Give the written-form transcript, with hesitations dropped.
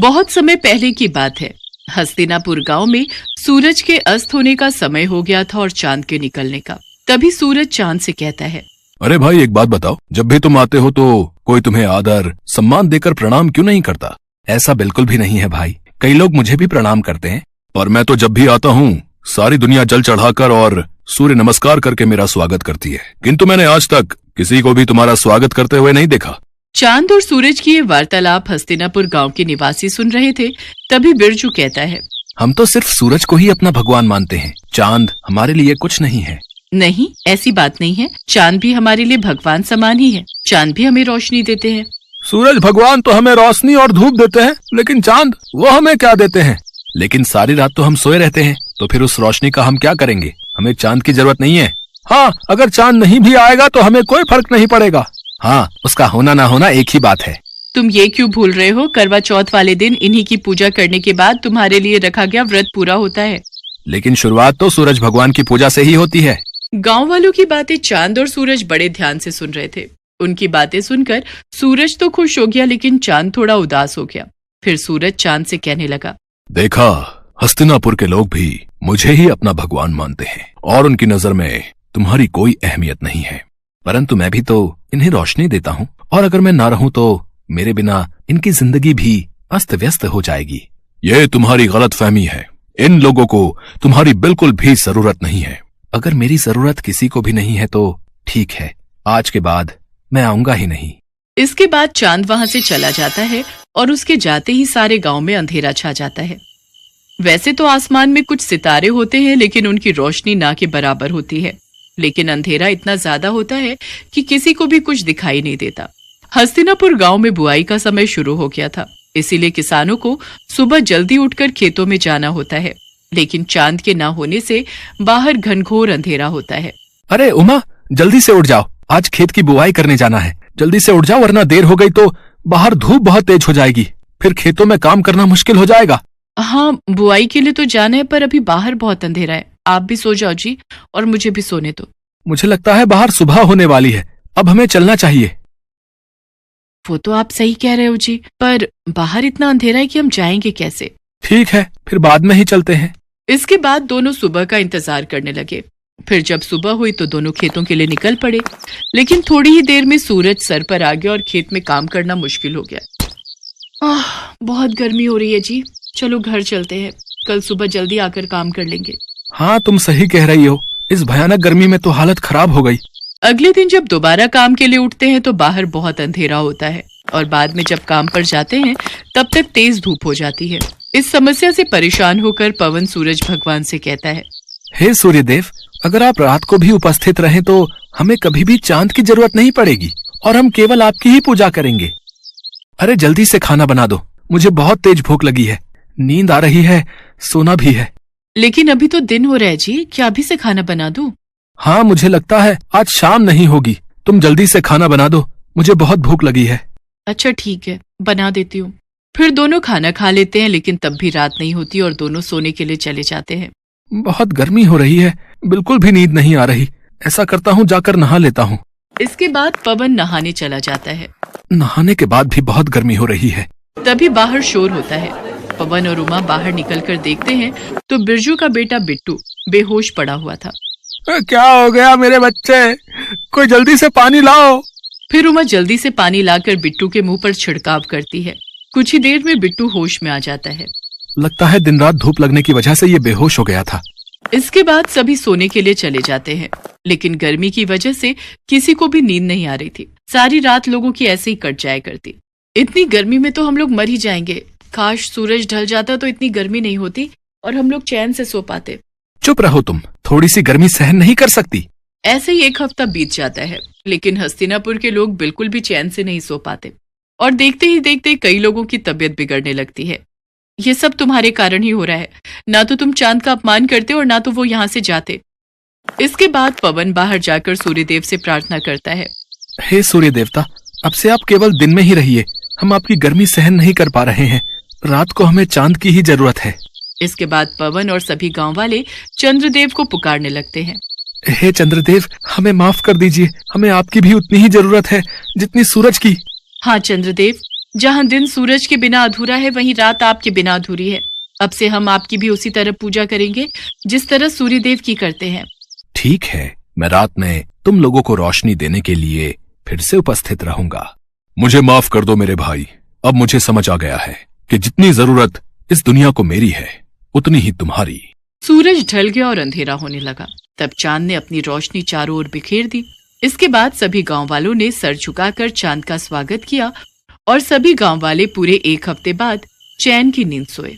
बहुत समय पहले की बात है। हस्तिनापुर गांव में सूरज के अस्त होने का समय हो गया था और चांद के निकलने का। तभी सूरज चांद से कहता है, अरे भाई एक बात बताओ, जब भी तुम आते हो तो कोई तुम्हें आदर सम्मान देकर प्रणाम क्यों नहीं करता? ऐसा बिल्कुल भी नहीं है भाई, कई लोग मुझे भी प्रणाम करते हैं। और मैं तो जब भी आता हूँ सारी दुनिया जल चढ़ाकर और सूर्य नमस्कार करके मेरा स्वागत करती है, किंतु मैंने आज तक किसी को भी तुम्हारा स्वागत करते हुए नहीं देखा। चांद और सूरज की ये वार्तालाप हस्तिनापुर गांव के निवासी सुन रहे थे। तभी बिरजू कहता है, हम तो सिर्फ सूरज को ही अपना भगवान मानते हैं, चांद हमारे लिए कुछ नहीं है। नहीं, ऐसी बात नहीं है। चांद भी हमारे लिए भगवान समान ही है। चांद भी हमें रोशनी देते हैं। सूरज भगवान तो हमें रोशनी और धूप देते हैं, लेकिन चांद वो हमें क्या देते हैं? लेकिन सारी रात तो हम सोए रहते हैं, तो फिर उस रोशनी का हम क्या करेंगे? हमें चांद की जरूरत नहीं है। हाँ, अगर चांद नहीं भी आएगा तो हमें कोई फर्क नहीं पड़ेगा। हाँ, उसका होना ना होना एक ही बात है। तुम ये क्यों भूल रहे हो? करवा चौथ वाले दिन इन्हीं की पूजा करने के बाद तुम्हारे लिए रखा गया व्रत पूरा होता है। लेकिन शुरुआत तो सूरज भगवान की पूजा से ही होती है। गांव वालों की बातें चांद और सूरज बड़े ध्यान से सुन रहे थे। उनकी बातें सुनकर सूरज तो खुश हो गया, लेकिन चांद थोड़ा उदास हो गया। फिर सूरज चांद से कहने लगा, देखा, हस्तिनापुर के लोग भी मुझे ही अपना भगवान मानते हैं और उनकी नजर में तुम्हारी कोई अहमियत नहीं है। परंतु मैं भी तो इन्हें रोशनी देता हूँ, और अगर मैं ना रहूं तो मेरे बिना इनकी जिंदगी भी अस्त व्यस्त हो जाएगी। ये तुम्हारी गलतफहमी है। इन लोगों को तुम्हारी बिल्कुल भी जरूरत नहीं है। अगर मेरी जरूरत किसी को भी नहीं है तो ठीक है, आज के बाद मैं आऊंगा ही नहीं। इसके बाद चांद वहां से चला जाता है और उसके जाते ही सारे गांव में अंधेरा छा जाता है। वैसे तो आसमान में कुछ सितारे होते हैं, लेकिन उनकी रोशनी ना के बराबर होती है। लेकिन अंधेरा इतना ज्यादा होता है कि किसी को भी कुछ दिखाई नहीं देता। हस्तिनापुर गांव में बुआई का समय शुरू हो गया था, इसीलिए किसानों को सुबह जल्दी उठकर खेतों में जाना होता है। लेकिन चांद के ना होने से बाहर घनघोर अंधेरा होता है। अरे उमा, जल्दी से उठ जाओ, आज खेत की बुआई करने जाना है। जल्दी से उठ जाओ, वरना देर हो गई तो बाहर धूप बहुत तेज हो जाएगी, फिर खेतों में काम करना मुश्किल हो जाएगा। हाँ, बुआई के लिए तो जाना है, पर अभी बाहर बहुत अंधेरा है। आप भी सो जाओ जी, और मुझे भी सोने दो। मुझे लगता है बाहर सुबह होने वाली है, अब हमें चलना चाहिए। वो तो आप सही कह रहे हो जी, पर बाहर इतना अंधेरा है कि हम जाएंगे कैसे? ठीक है, फिर बाद में ही चलते हैं। इसके बाद दोनों सुबह का इंतजार करने लगे। फिर जब सुबह हुई तो दोनों खेतों के लिए निकल पड़े। लेकिन थोड़ी ही देर में सूरज सर पर आ गया और खेत में काम करना मुश्किल हो गया। बहुत गर्मी हो रही है जी, चलो घर चलते हैं, कल सुबह जल्दी आकर काम कर लेंगे। हाँ, तुम सही कह रही हो, इस भयानक गर्मी में तो हालत खराब हो गई। अगले दिन जब दोबारा काम के लिए उठते हैं तो बाहर बहुत अंधेरा होता है, और बाद में जब काम पर जाते हैं तब तक तेज धूप हो जाती है। इस समस्या से परेशान होकर पवन सूरज भगवान से कहता है, हे सूर्यदेव, अगर आप रात को भी उपस्थित रहें तो हमें कभी भी चांद की जरूरत नहीं पड़ेगी और हम केवल आपकी ही पूजा करेंगे। अरे जल्दी से खाना बना दो, मुझे बहुत तेज भूख लगी है, नींद आ रही है, सोना भी है। लेकिन अभी तो दिन हो रहा है जी, क्या अभी से खाना बना दूं? हाँ, मुझे लगता है आज शाम नहीं होगी। तुम जल्दी से खाना बना दो, मुझे बहुत भूख लगी है। अच्छा ठीक है, बना देती हूँ। फिर दोनों खाना खा लेते हैं, लेकिन तब भी रात नहीं होती और दोनों सोने के लिए चले जाते हैं। बहुत गर्मी हो रही है, बिल्कुल भी नींद नहीं आ रही। ऐसा करता हूँ, जाकर नहा लेता हूँ। इसके बाद पवन नहाने चला जाता है। नहाने के बाद भी बहुत गर्मी हो रही है। तभी बाहर शोर होता है। पवन और उमा बाहर निकलकर देखते हैं तो बिरजू का बेटा बिट्टू बेहोश पड़ा हुआ था। क्या हो गया मेरे बच्चे? कोई जल्दी से पानी लाओ। फिर उमा जल्दी से पानी लाकर बिट्टू के मुंह पर छिड़काव करती है। कुछ ही देर में बिट्टू होश में आ जाता है। लगता है दिन रात धूप लगने की वजह से ये बेहोश हो गया था। इसके बाद सभी सोने के लिए चले जाते हैं, लेकिन गर्मी की वजह से किसी को भी नींद नहीं आ रही थी। सारी रात लोगों की ऐसे ही कट जाया करती। इतनी गर्मी में तो हम लोग मर ही जाएंगे। काश सूरज ढल जाता तो इतनी गर्मी नहीं होती और हम लोग चैन से सो पाते। चुप रहो तुम, थोड़ी सी गर्मी सहन नहीं कर सकती? ऐसे ही एक हफ्ता बीत जाता है, लेकिन हस्तिनापुर के लोग बिल्कुल भी चैन से नहीं सो पाते, और देखते ही देखते कई लोगों की तबीयत बिगड़ने लगती है। ये सब तुम्हारे कारण ही हो रहा है। ना तो तुम चांद का अपमान करते और ना तो वो यहाँ से जाते। इसके बाद पवन बाहर जाकर सूर्यदेव से प्रार्थना करता है, हे सूर्य देवता, अब से आप केवल दिन में ही रहिए, हम आपकी गर्मी सहन नहीं कर पा रहे हैं। रात को हमें चांद की ही जरूरत है। इसके बाद पवन और सभी गांव वाले चंद्रदेव को पुकारने लगते हैं। हे चंद्रदेव, हमें माफ कर दीजिए, हमें आपकी भी उतनी ही जरूरत है जितनी सूरज की। हाँ चंद्रदेव, जहाँ दिन सूरज के बिना अधूरा है, वहीं रात आपके बिना अधूरी है। अब से हम आपकी भी उसी तरह पूजा करेंगे जिस तरह सूर्यदेव की करते हैं। ठीक है, मैं रात में तुम लोगों को रोशनी देने के लिए फिर से उपस्थित रहूंगा। मुझे माफ कर दो मेरे भाई, अब मुझे समझ आ गया है कि जितनी जरूरत इस दुनिया को मेरी है उतनी ही तुम्हारी। सूरज ढल गया और अंधेरा होने लगा। तब चांद ने अपनी रोशनी चारों ओर बिखेर दी। इसके बाद सभी गांव वालों ने सर झुकाकर चांद का स्वागत किया और सभी गांव वाले पूरे 1 हफ्ते बाद चैन की नींद सोए।